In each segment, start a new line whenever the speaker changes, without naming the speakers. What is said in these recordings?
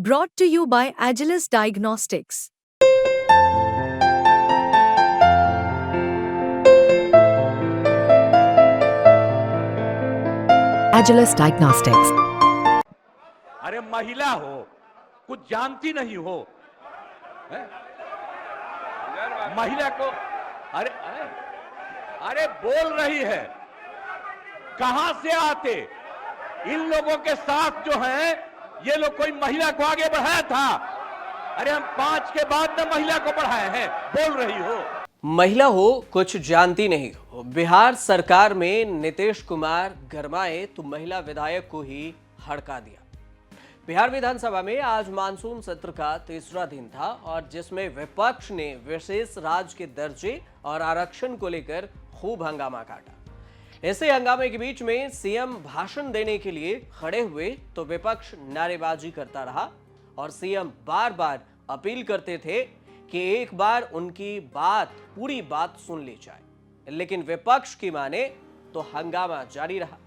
Brought to you by Agilus Diagnostics.
Agilus Diagnostics.
अरे महिला हो, कुछ जानती नहीं हो, है? महिला को अरे अरे अरे बोल रही है, कहां से आते? इन लोगों के साथ जो है, ये लोग कोई महिला को आगे बढ़ाया था? अरे हम 5 के बाद में महिला को बढ़ाए हैं, बोल रही हो।
महिला हो, कुछ जानती नहीं हो। बिहार सरकार में नीतीश कुमार गरमाए तो महिला विधायक को ही हड़का दिया। बिहार विधानसभा में आज मानसून सत्र का तीसरा दिन था और जिसमें विपक्ष ने विशेष राज्य के दर्जे और आरक्षण को लेकर खूब हंगामा काटा। ऐसे हंगामे के बीच में सीएम भाषण देने के लिए खड़े हुए तो विपक्ष नारेबाजी करता रहा और सीएम बार बार अपील करते थे कि एक बार उनकी पूरी बात सुन ली जाए, लेकिन विपक्ष की माने तो हंगामा जारी रहा,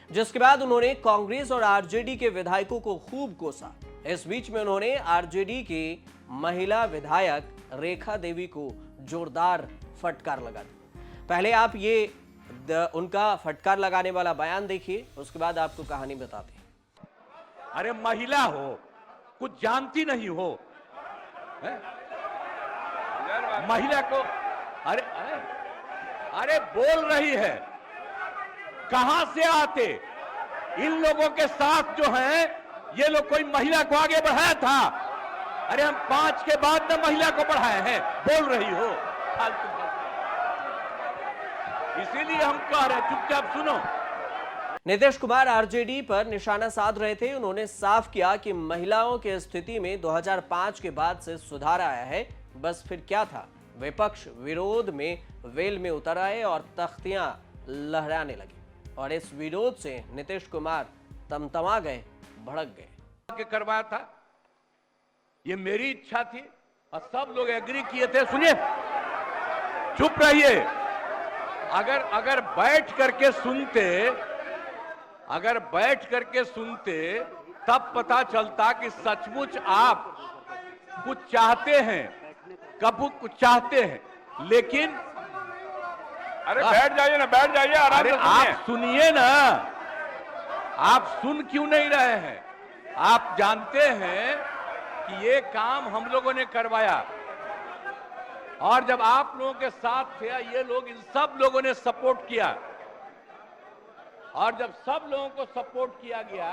जिसके बाद उन्होंने कांग्रेस और आरजेडी के विधायकों को खूब कोसा। इस बीच में उन्होंने आरजेडी की महिला विधायक रेखा देवी को जोरदार फटकार लगा दी। पहले आप ये उनका फटकार लगाने वाला बयान देखिए, उसके बाद आपको कहानी बताते हैं।
अरे महिला हो, कुछ जानती नहीं हो, है? महिला को अरे अरे अरे बोल रही है, कहां से आते? इन लोगों के साथ जो है, ये लोग कोई महिला को आगे बढ़ाया था? अरे हम 5 के बाद में महिला को बढ़ाए हैं, बोल रही हो। फालतू इसीलिए हम कह रहे हैं, चुपचाप सुनो।
नीतीश कुमार आरजेडी पर निशाना साध रहे थे। उन्होंने साफ किया कि महिलाओं की स्थिति में 2005 के बाद से सुधार आया है। बस फिर क्या था, विपक्ष विरोध में वेल में उतर आए और तख्तियां लहराने लगी और इस विरोध से नीतीश कुमार तमतमा गए, भड़क गए।
करवाया था, ये मेरी इच्छा थी और सब लोग एग्री किए थे। सुनिए, चुप रहिए। अगर बैठ करके सुनते तब पता चलता कि सचमुच आप कुछ चाहते हैं, कब कुछ चाहते हैं, लेकिन
अरे बैठ जाइए ना, बैठ जाइए, आराम से सुनिए।
आप सुनिए ना, आप सुन क्यों नहीं रहे हैं? आप जानते हैं कि ये काम हम लोगों ने करवाया और जब आप लोगों के साथ थे, ये लोग, इन सब लोगों ने सपोर्ट किया और जब सब लोगों को सपोर्ट किया गया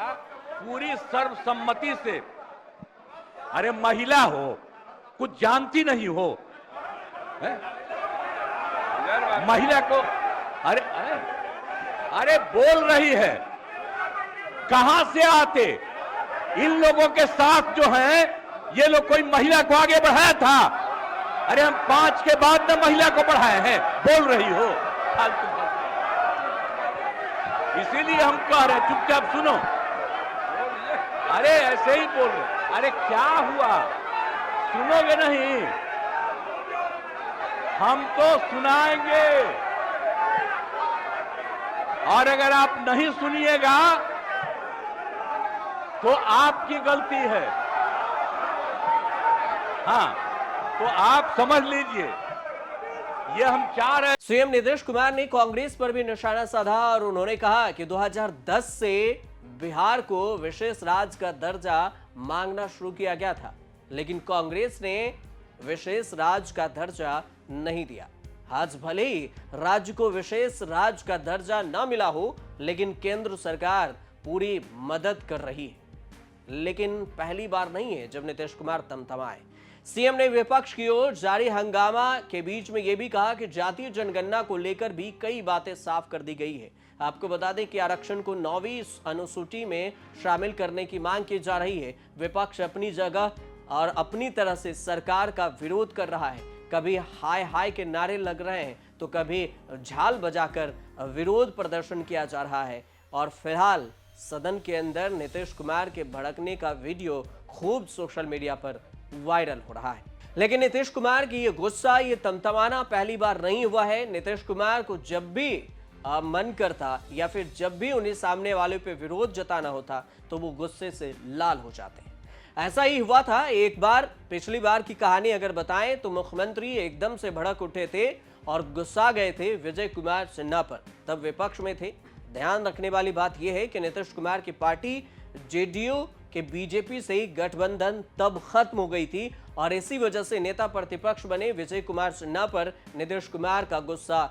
पूरी सर्वसम्मति से। अरे महिला हो, कुछ जानती नहीं हो, है? महिला को अरे अरे अरे बोल रही है, कहां से आते? इन लोगों के साथ जो है, ये लोग कोई महिला को आगे बढ़ाया था? अरे हम 5 के बाद में महिला को बढ़ाए हैं, बोल रही हो। फालतू इसीलिए हम कह रहे हैं, चुपचाप सुनो। अरे ऐसे ही बोल रहे। अरे क्या हुआ, सुनोगे नहीं? हम तो सुनाएंगे और अगर आप नहीं सुनिएगा तो आपकी गलती है। हाँ, तो आप समझ लीजिए, ये हम चाह रहे हैं।
सीएम नीतीश कुमार ने कांग्रेस पर भी निशाना साधा और उन्होंने कहा कि 2010 से बिहार को विशेष राज्य का दर्जा मांगना शुरू किया गया था, लेकिन कांग्रेस ने विशेष राज्य का दर्जा नहीं दिया। आज भले ही राज्य को विशेष राज्य का दर्जा न मिला हो, लेकिन केंद्र सरकार पूरी मदद कर रही है। लेकिन पहली बार नहीं है जब नीतीश कुमार तमतमाए। सीएम ने विपक्ष की ओर जारी हंगामा के बीच में यह भी कहा कि जातीय जनगणना को लेकर भी कई बातें साफ कर दी गई है। आपको बता दें कि आरक्षण को 9वीं अनुसूची में शामिल करने की मांग की जा रही है। विपक्ष अपनी जगह और अपनी तरह से सरकार का विरोध कर रहा है। कभी हाय हाय के नारे लग रहे हैं तो कभी झाल बजाकर विरोध प्रदर्शन किया जा रहा है और फिलहाल सदन के अंदर नीतीश कुमार के भड़कने का वीडियो खूब सोशल मीडिया पर वायरल हो रहा है। लेकिन नीतीश कुमार की ये गुस्सा, ये तमतमाना पहली बार नहीं हुआ है। नीतीश कुमार को जब भी मन करता या फिर जब भी उन्हें सामने वाले पे विरोध जताना होता तो वो गुस्से से लाल हो जाते हैं। ऐसा ही हुआ था एक बार। पिछली बार की कहानी अगर बताएं तो मुख्यमंत्री एकदम से भड़क उठे थे और गुस्सा गए थे विजय कुमार सिन्हा पर, तब विपक्ष में थे। ध्यान रखने वाली बात यह है कि नीतीश कुमार की पार्टी जेडीयू के बीजेपी से ही गठबंधन तब खत्म हो गई थी और इसी वजह से नेता प्रतिपक्ष बने विजय कुमार सिन्हा पर नीतीश कुमार का गुस्सा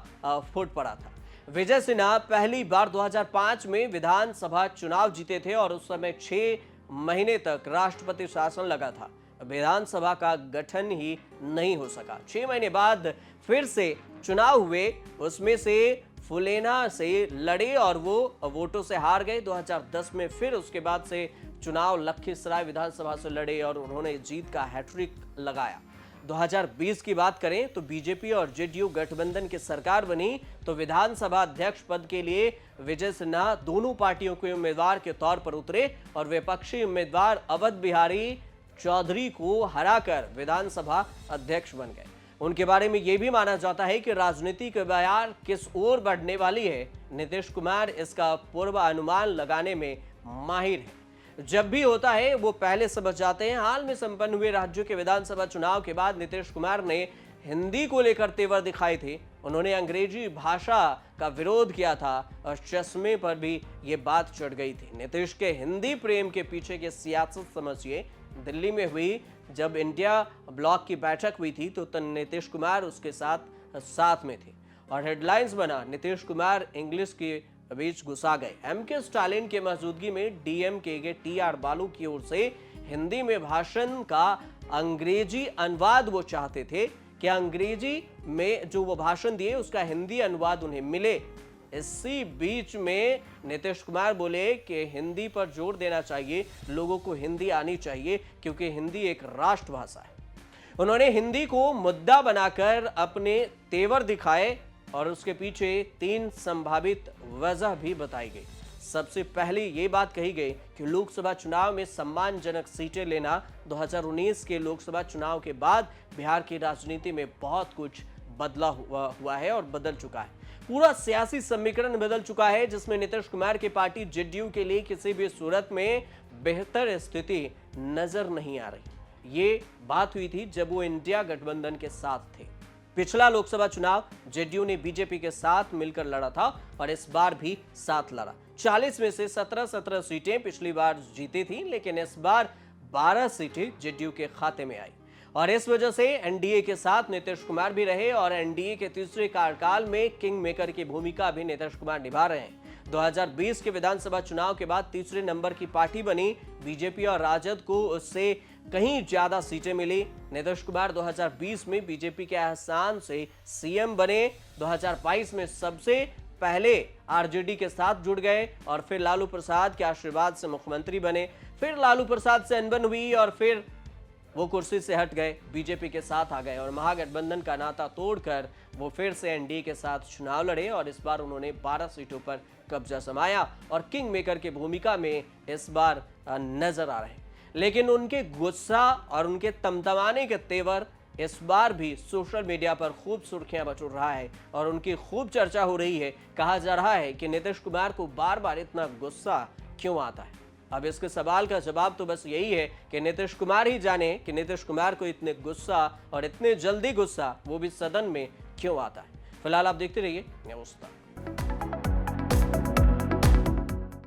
फूट पड़ा था। विजय सिन्हा पहली बार 2005 में विधानसभा चुनाव जीते थे और उस समय 6 महीने तक राष्ट्रपति शासन लगा था। विधानसभा का गठन ही नहीं हो सका। 6 महीने बाद फिर से चुनाव हुए, उसमें से फुलेना से लड़े और वो वोटों से हार गए। 2010 में फिर उसके बाद से चुनाव लखीसराय विधानसभा से लड़े और उन्होंने जीत का हैट्रिक लगाया। 2020 की बात करें तो बीजेपी और जेडीयू गठबंधन की सरकार बनी तो विधानसभा अध्यक्ष पद के लिए विजय सिन्हा दोनों पार्टियों के उम्मीदवार के तौर पर उतरे और विपक्षी उम्मीदवार अवध बिहारी चौधरी को हराकर विधानसभा अध्यक्ष बन गए। उनके बारे में यह भी माना जाता है कि राजनीति की बयार किस ओर बढ़ने वाली है, नीतीश कुमार इसका पूर्व अनुमान लगाने में माहिर है। जब भी होता है वो पहले समझ जाते हैं। हाल में संपन्न हुए राज्यों के विधानसभा चुनाव के बाद नीतीश कुमार ने हिंदी को लेकर तेवर दिखाए थे। उन्होंने अंग्रेजी भाषा का विरोध किया था और चश्मे पर भी ये बात चढ़ गई थी। नीतीश के हिंदी प्रेम के पीछे की सियासत समझिए। दिल्ली में हुई जब इंडिया ब्लॉक की बैठक हुई थी तो नीतीश कुमार उसके साथ में थे और हेडलाइंस बना नीतीश कुमार इंग्लिश के बीच घुसा गए। एमके स्टालिन के मौजूदगी में डीएमके के टीआर बालू की ओर से हिंदी में भाषण का अंग्रेजी अनुवाद वो चाहते थे कि अंग्रेजी में जो वो भाषण दिए उसका हिंदी अनुवाद उन्हें मिले। इसी बीच में नीतीश कुमार बोले कि हिंदी पर जोर देना चाहिए, लोगों को हिंदी आनी चाहिए क्योंकि हिंदी एक राष्ट्रभाषा है। उन्होंने हिंदी को मुद्दा बनाकर अपने तेवर दिखाए और उसके पीछे 3 संभावित वजह भी बताई गई। सबसे पहले ये बात कही गई कि लोकसभा चुनाव में सम्मानजनक सीटें लेना। 2019 के लोकसभा चुनाव के बाद बिहार की राजनीति में बहुत कुछ बदला हुआ है और बदल चुका है। पूरा सियासी समीकरण बदल चुका है जिसमें नीतीश कुमार की पार्टी जेडीयू के लिए किसी भी सूरत में बेहतर स्थिति नजर नहीं आ रही। ये बात हुई थी जब वो इंडिया गठबंधन के साथ थे। पिछला लोकसभा चुनाव जेडीयू ने बीजेपी के साथ मिलकर लड़ा था और इस बार भी साथ लड़ा। 40 में से 17 सीटें पिछली बार जीती थी, लेकिन इस बार 12 सीटें जेडीयू के खाते में आई और इस वजह से एनडीए के साथ नीतीश कुमार भी रहे और एनडीए के तीसरे कार्यकाल में किंग मेकर की भूमिका भी नीतीश कुमार निभा रहे हैं। 2020 के विधानसभा चुनाव के बाद तीसरे नंबर की पार्टी बनी। बीजेपी और राजद को उससे कहीं ज्यादा सीटें मिली। नीतीश कुमार 2020 में बीजेपी के एहसान से सीएम बने। 2022 में सबसे पहले आरजेडी के साथ जुड़ गए और फिर लालू प्रसाद के आशीर्वाद से मुख्यमंत्री बने। फिर लालू प्रसाद से अनबन हुई और फिर वो कुर्सी से हट गए, बीजेपी के साथ आ गए और महागठबंधन का नाता तोड़कर वो फिर से एनडीए के साथ चुनाव लड़े और इस बार उन्होंने 12 सीटों पर कब्जा जमाया और किंग मेकर की भूमिका में इस बार नजर आ रहे हैं। लेकिन उनके गुस्सा और उनके तमतमाने के तेवर इस बार भी सोशल मीडिया पर खूब सुर्खियां बटोर रहा है और उनकी खूब चर्चा हो रही है। कहा जा रहा है कि नीतीश कुमार को बार बार इतना गुस्सा क्यों आता है। अब इसके सवाल का जवाब तो बस यही है कि नीतीश कुमार ही जाने कि नीतीश कुमार को इतने गुस्सा और इतने जल्दी गुस्सा वो भी सदन में क्यों आता है। फिलहाल आप देखते रहिए न्यूज़ तक।